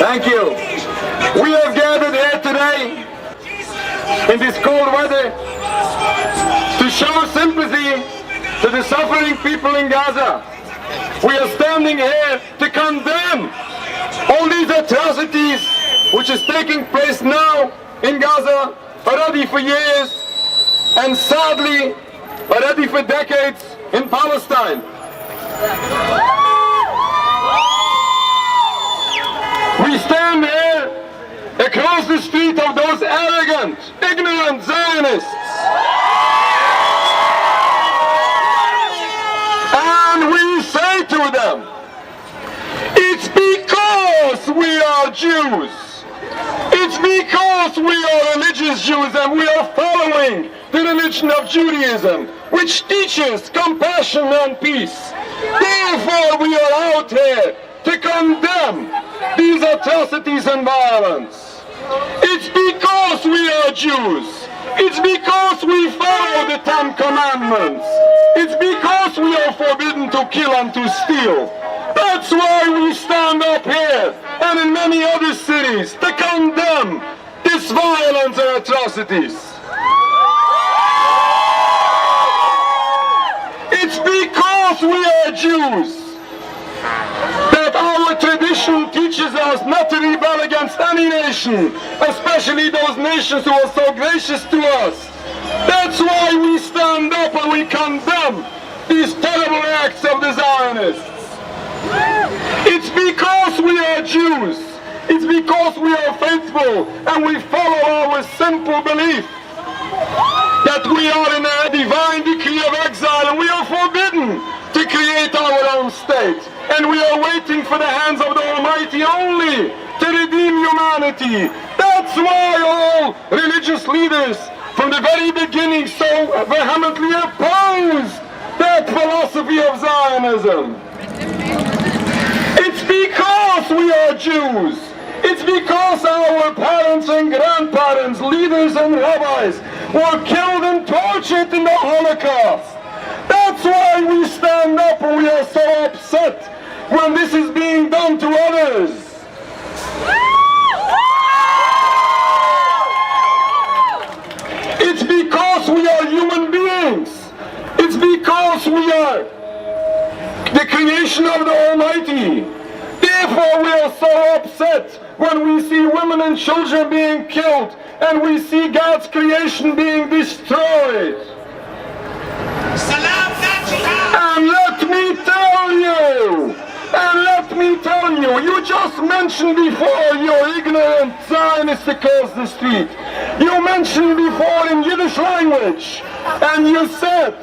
Thank you. We have gathered here today in this cold weather to show sympathy to the suffering people in Gaza. We are standing here to condemn all these atrocities which is taking place now in Gaza, already for years, and sadly already for decades in Palestine. We stand here across the street of those arrogant, ignorant Zionists. And we say to them, it's because we are Jews. It's because we are religious Jews and we are following the religion of Judaism, which teaches compassion and peace. Therefore we are out here to condemn these atrocities and violence. It's because we are Jews. It's because we follow the Ten Commandments. It's because we are forbidden to kill and to steal. That's why we stand up here and in many other cities to condemn this violence and atrocities. It's because we are Jews that our tradition teaches us not to rebel against any nation, especially those nations who are so gracious to us. That's why we stand up and we condemn these terrible acts of the Zionists. It's because we are Jews. It's because we are faithful and we follow our simple belief that we are in a divine decree of exile and we are forbidden to create our own state. And we are waiting for the hands of the Almighty only to redeem humanity. That's why all religious leaders from the very beginning so vehemently opposed that philosophy of Zionism. It's because we are Jews. It's because our parents and grandparents, leaders and rabbis were killed and tortured in the Holocaust. That's why we stand up and we are so upset when this is being done to others. It's because we are human beings. It's because we are the creation of the Almighty. Therefore we are so upset when we see women and children being killed and we see God's creation being destroyed. And let me tell you, you just mentioned before your ignorant Zionists across the street. You mentioned before in Yiddish language, and you said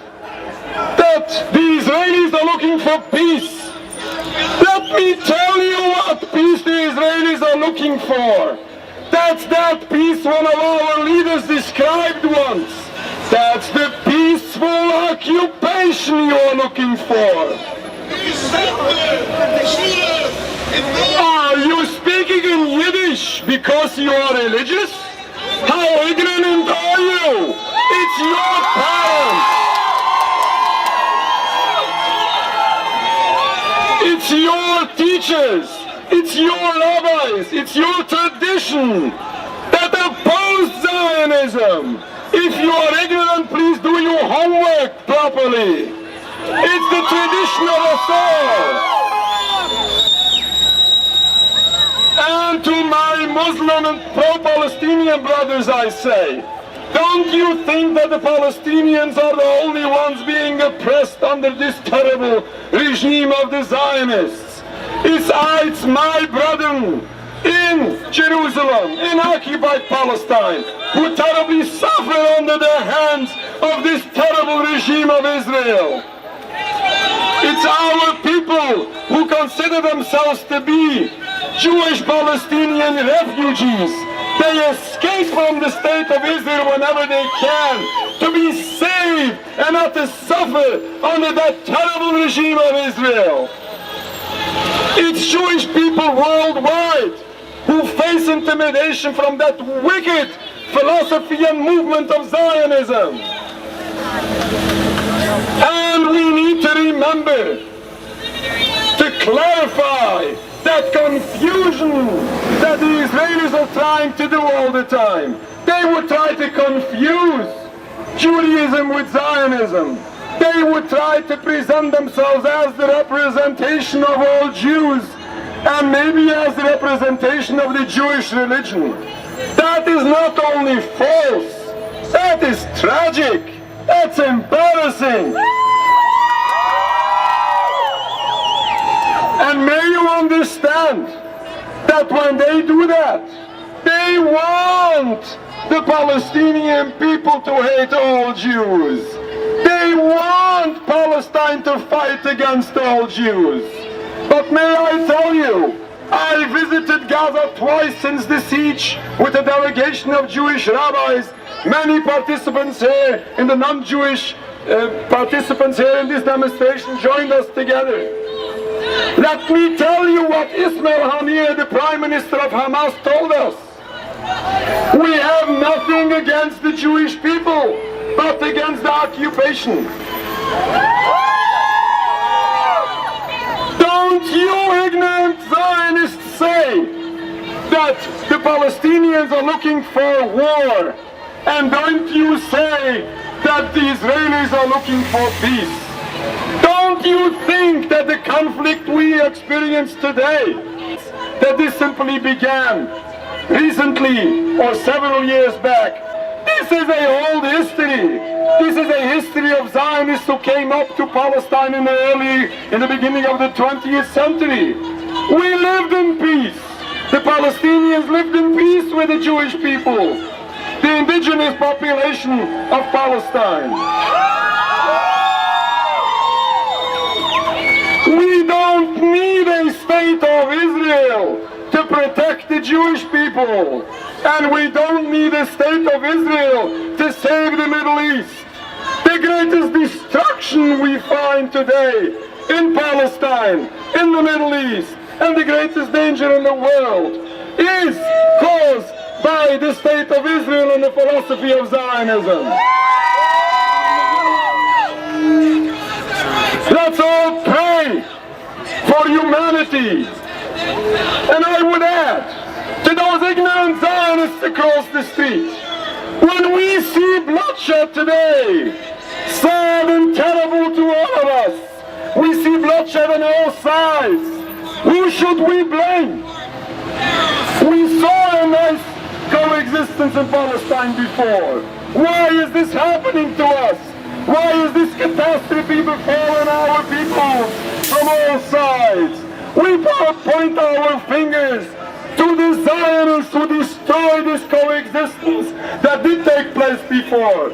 that the Israelis are looking for peace. Let me tell you what peace the Israelis are looking for. That's that peace one of our leaders described once. That's the peaceful occupation you are looking for. Are you speaking in Yiddish because you are religious? How ignorant are you? It's your parents. It's your teachers. It's your rabbis. It's your tradition that opposed Zionism. If you are ignorant, please do your homework properly. It's the tradition of us all. And to my Muslim and pro-Palestinian brothers I say, don't you think that the Palestinians are the only ones being oppressed under this terrible regime of the Zionists? It's my brethren in Jerusalem, in occupied Palestine, who terribly suffer under the hands of this terrible regime of Israel. It's our people who consider themselves to be Jewish Palestinian refugees. They escape from the state of Israel whenever they can to be saved and not to suffer under that terrible regime of Israel. It's Jewish people worldwide who face intimidation from that wicked philosophy and movement of Zionism. And we need to remember to clarify that confusion that the Israelis are trying to do all the time. They would try to confuse Judaism with Zionism. They would try to present themselves as the representation of all Jews and maybe as the representation of the Jewish religion. That is not only false, that is tragic, that's embarrassing. And may you understand that when they do that, they want the Palestinian people to hate all Jews. They want Palestine to fight against all Jews. But may I tell you, I visited Gaza twice since the siege with a delegation of Jewish rabbis. Many participants here in the non-Jewish participants here in this demonstration joined us together. Let me tell you what Ismail Haniyeh, the Prime Minister of Hamas, told us. We have nothing against the Jewish people, but against the occupation. Don't you ignorant Zionists say that the Palestinians are looking for war, and don't you say that the Israelis are looking for peace. Don't you think that the conflict we experience today, that this simply began recently or several years back? This is an old history. This is a history of Zionists who came up to Palestine in the beginning of the 20th century. We lived in peace. The Palestinians lived in peace with the Jewish people, the indigenous population of Palestine. We don't need a state of Israel to protect the Jewish people. And we don't need a state of Israel to save the Middle East. The greatest destruction we find today in Palestine, in the Middle East, and the greatest danger in the world is caused by the state of Israel and the philosophy of Zionism. Let's all pray for humanity. And I would add, to those ignorant Zionists across the street, when we see bloodshed today, sad and terrible to all of us, we see bloodshed on all sides. Who should we blame? We saw a nice coexistence in Palestine before. Why is this happening to us? Why is this catastrophe befalling our people from all sides? We point our fingers to the Zionists who destroyed this coexistence that did take place before.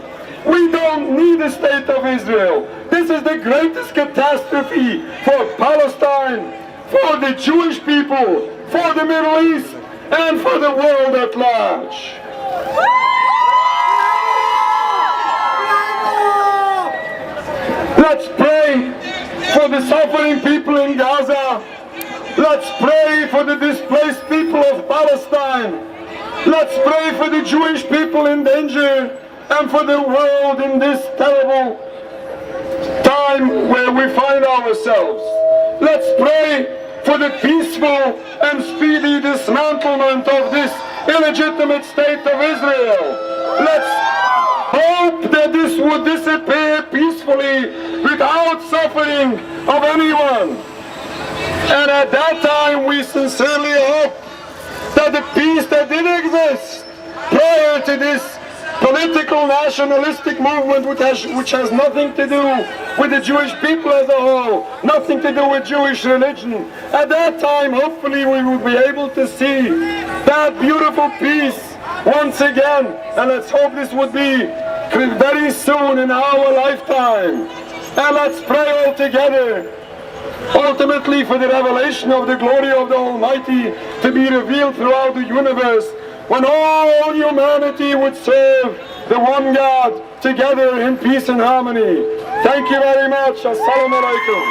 We don't need a state of Israel. This is the greatest catastrophe for Palestine, for the Jewish people, for the Middle East, and for the world at large. Let's pray for the suffering people in Gaza. Let's pray for the displaced people of Palestine. Let's pray for the Jewish people in danger and for the world in this terrible time where we find ourselves. Let's pray for the peaceful and speedy dismantlement of this illegitimate state of Israel. Let's hope that this would disappear peacefully without suffering of anyone. And at that time we sincerely hope that the peace that did exist prior to this political nationalistic movement which has nothing to do with the Jewish people as a whole, nothing to do with Jewish religion. At that time, hopefully we will be able to see that beautiful peace once again. And let's hope this would be very soon in our lifetime. And let's pray all together, ultimately for the revelation of the glory of the Almighty to be revealed throughout the universe, when all humanity would serve the one God together in peace and harmony. Thank you very much. Assalamu alaikum.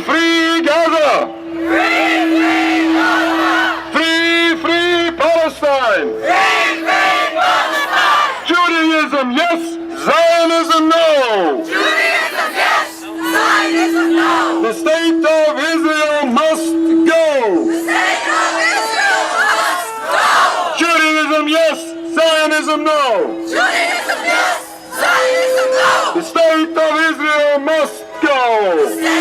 Free Gaza! Free Palestine! Judaism yes, Zionism no. Judaism yes, Zionism no. The state of Israel must go. The state of Israel must go. Judaism yes, Zionism no. Judaism yes, Zionism no. The state of Israel must go. The state